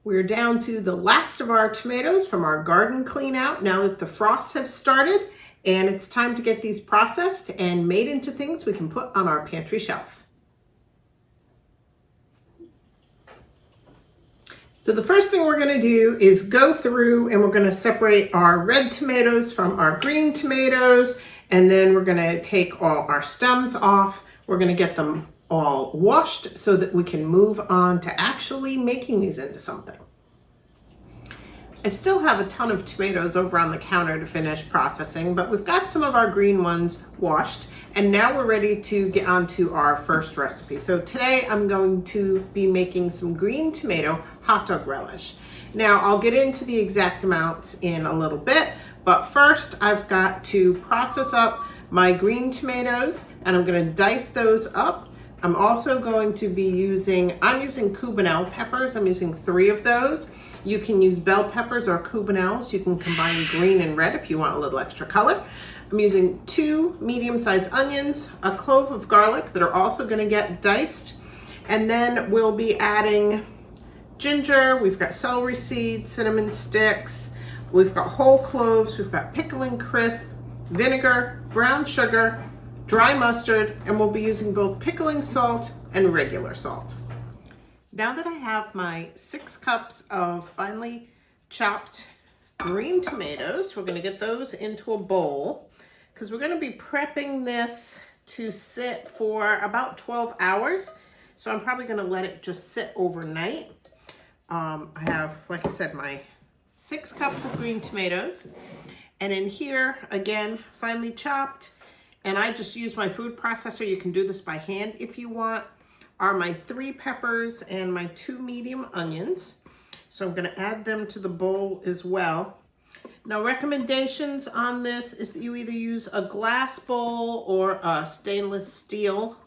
We're down to the last of our tomatoes from our garden clean out now that the frosts have started, and it's time to get these processed and made into things we can put on our pantry shelf. So the first thing we're going to do is go through and we're going to separate our red tomatoes from our green tomatoes, and then we're going to take all our stems off. We're going to get them all washed so that we can move on to actually making these into something. I still have a ton of tomatoes over on the counter to finish processing, but we've got some of our green ones washed, and now we're ready to get on to our first recipe. So today I'm going to be making some green tomato hot dog relish. Now I'll get into the exact amounts in a little bit, but first I've got to process up my green tomatoes, and I'm going to dice those up. I'm also going to be using Cubanelle peppers. I'm using 3 of those. You can use bell peppers or Cubanelles. You can combine green and red if you want a little extra color. I'm using 2 medium-sized onions, a clove of garlic that are also going to get diced, and then we'll be adding ginger. We've got celery seeds, cinnamon sticks, we've got whole cloves, we've got pickling crisp, vinegar, brown sugar, dry mustard, and we'll be using both pickling salt and regular salt. Now that I have my 6 cups of finely chopped green tomatoes, we're going to get those into a bowl because we're going to be prepping this to sit for about 12 hours. So I'm probably going to let it just sit overnight. I have, like I said, my 6 cups of green tomatoes, and in here, again, finely chopped, and I just use my food processor. You can do this by hand if you want, are my 3 peppers and my 2 medium onions. So I'm going to add them to the bowl as well. Now, recommendations on this is that you either use a glass bowl or a stainless steel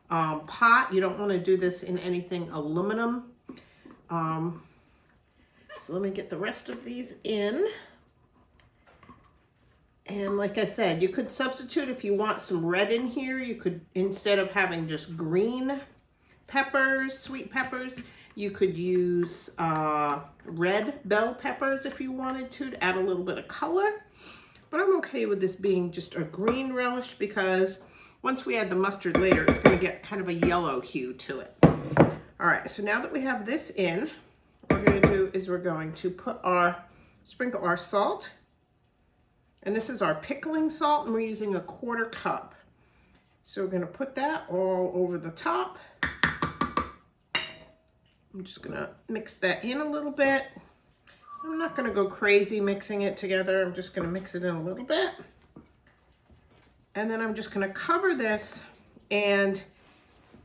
pot. You don't want to do this in anything aluminum. So let me get the rest of these in. And like I said, you could substitute if you want some red in here. You could, instead of having just green peppers, sweet peppers, you could use red bell peppers if you wanted to add a little bit of color. But I'm okay with this being just a green relish because once we add the mustard later, it's going to get kind of a yellow hue to it. All right, so now that we have this in, what we're going to do is we're going to sprinkle our salt. And this is our pickling salt, and we're using a 1/4 cup. So we're going to put that all over the top. I'm just going to mix that in a little bit. I'm not going to go crazy mixing it together. I'm just going to mix it in a little bit. And then I'm just going to cover this, and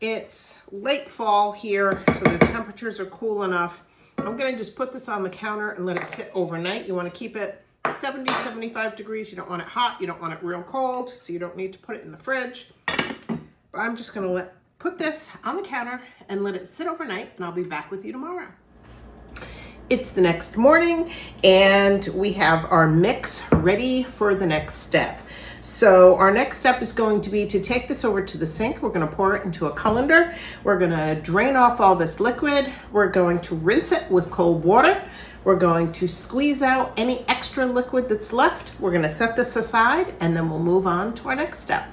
it's late fall here, so the temperatures are cool enough. I'm going to just put this on the counter and let it sit overnight. You want to keep it 70, 75 degrees. You don't want it hot. You don't want it real cold, so you don't need to put it in the fridge. But I'm just going to put this on the counter and let it sit overnight, and I'll be back with you tomorrow. It's the next morning, and we have our mix ready for the next step. So our next step is going to be to take this over to the sink. We're going to pour it into a colander. We're going to drain off all this liquid. We're going to rinse it with cold water. We're going to squeeze out any extra liquid that's left. We're going to set this aside, and then we'll move on to our next step.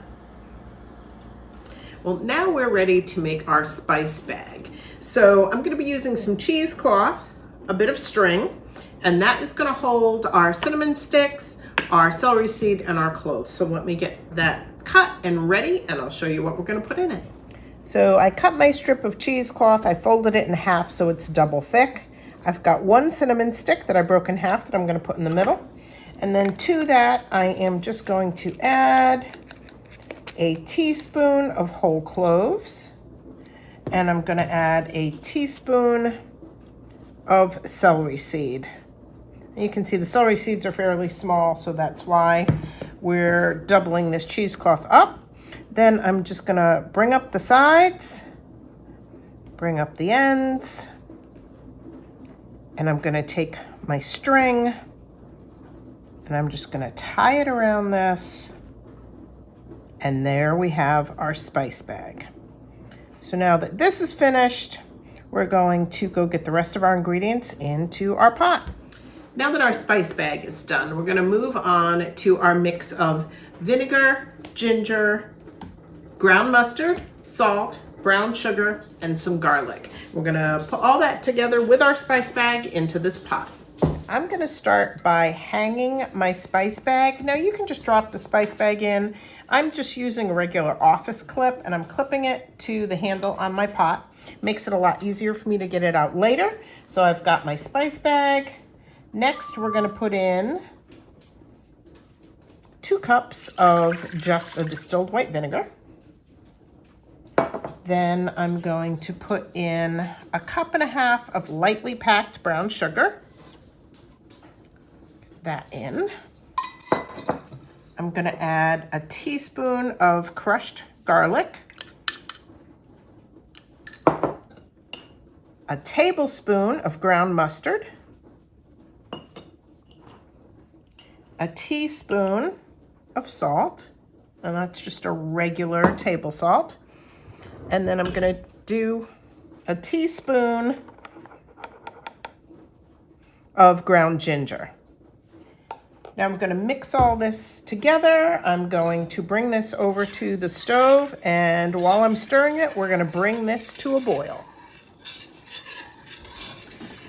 Well, now we're ready to make our spice bag. So I'm going to be using some cheesecloth, a bit of string, and that is going to hold our cinnamon sticks, our celery seed, and our cloves. So let me get that cut and ready, and I'll show you what we're going to put in it. So I cut my strip of cheesecloth. I folded it in half so it's double thick. I've got 1 cinnamon stick that I broke in half that I'm going to put in the middle. And then to that, I am just going to add a teaspoon of whole cloves, and I'm going to add a teaspoon of celery seed. You can see the celery seeds are fairly small, so that's why we're doubling this cheesecloth up. Then I'm just going to bring up the sides, bring up the ends, and I'm going to take my string, and I'm just going to tie it around this, and there we have our spice bag. So now that this is finished, we're going to go get the rest of our ingredients into our pot. Now that our spice bag is done, we're going to move on to our mix of vinegar, ginger, ground mustard, salt, brown sugar, and some garlic. We're going to put all that together with our spice bag into this pot. I'm going to start by hanging my spice bag. Now you can just drop the spice bag in. I'm just using a regular office clip and I'm clipping it to the handle on my pot. Makes it a lot easier for me to get it out later. So I've got my spice bag. Next, we're going to put in 2 cups of just a distilled white vinegar. Then I'm going to put in 1.5 cups of lightly packed brown sugar. That in. I'm going to add a teaspoon of crushed garlic, a tablespoon of ground mustard, a teaspoon of salt, and that's just a regular table salt. And then I'm going to do a teaspoon of ground ginger. Now I'm going to mix all this together. I'm going to bring this over to the stove, and while I'm stirring it, we're going to bring this to a boil.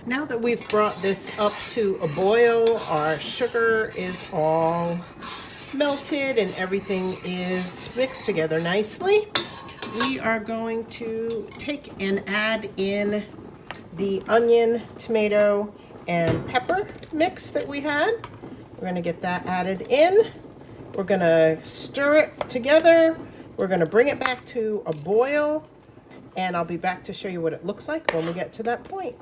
Now that we've brought this up to a boil, our sugar is all melted and everything is mixed together nicely. We are going to take and add in the onion, tomato, and pepper mix that we had. We're going to get that added in. We're going to stir it together. We're going to bring it back to a boil, and I'll be back to show you what it looks like when we get to that point.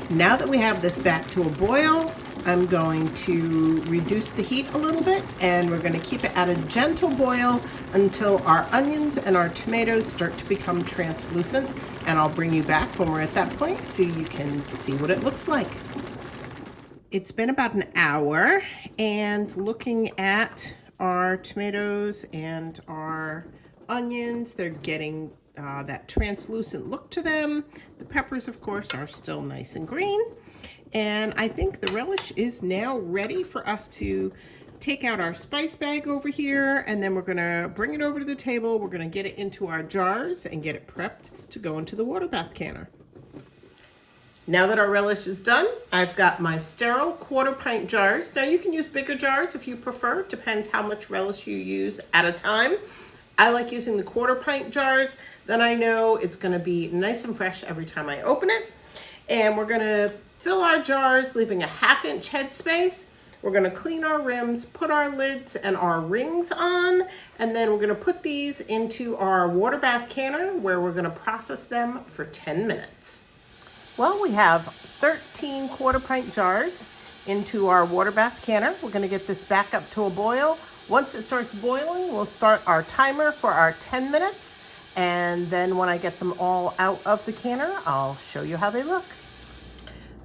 Now that we have this back to a boil, I'm going to reduce the heat a little bit, and we're going to keep it at a gentle boil until our onions and our tomatoes start to become translucent, and I'll bring you back when we're at that point so you can see what it looks like. It's been about an hour, and looking at our tomatoes and our onions, they're getting that translucent look to them. The peppers, of course, are still nice and green. And I think the relish is now ready for us to take out our spice bag over here, and then we're gonna bring it over to the table. We're gonna get it into our jars and get it prepped to go into the water bath canner. Now that our relish is done, I've got my sterile 1/4 pint jars. Now you can use bigger jars if you prefer. Depends how much relish you use at a time. I like using the 1/4 pint jars. Then I know it's gonna be nice and fresh every time I open it. And we're gonna fill our jars, leaving a 1/2 inch headspace. We're gonna clean our rims, put our lids and our rings on, and then we're gonna put these into our water bath canner where we're gonna process them for 10 minutes. Well, we have 13 1/4 pint jars into our water bath canner. We're gonna get this back up to a boil. Once it starts boiling, we'll start our timer for our 10 minutes. And then when I get them all out of the canner, I'll show you how they look.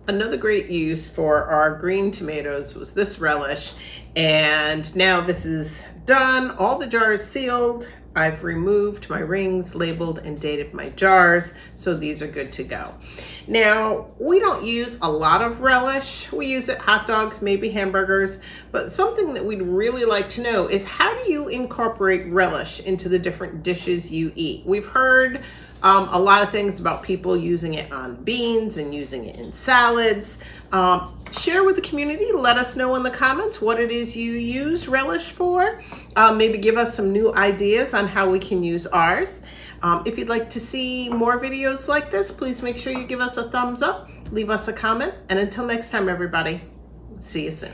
Another great use for our green tomatoes was this relish. And now this is done, all the jars sealed. I've removed my rings, labeled and dated my jars, so these are good to go. Now, we don't use a lot of relish. We use it hot dogs, maybe hamburgers, but something that we'd really like to know is how do you incorporate relish into the different dishes you eat? We've heard a lot of things about people using it on beans and using it in salads. Share with the community, let us know in the comments what it is you use relish for. Maybe give us some new ideas on how we can use ours. If you'd like to see more videos like this, please make sure you give us a thumbs up, leave us a comment, and until next time, everybody, see you soon.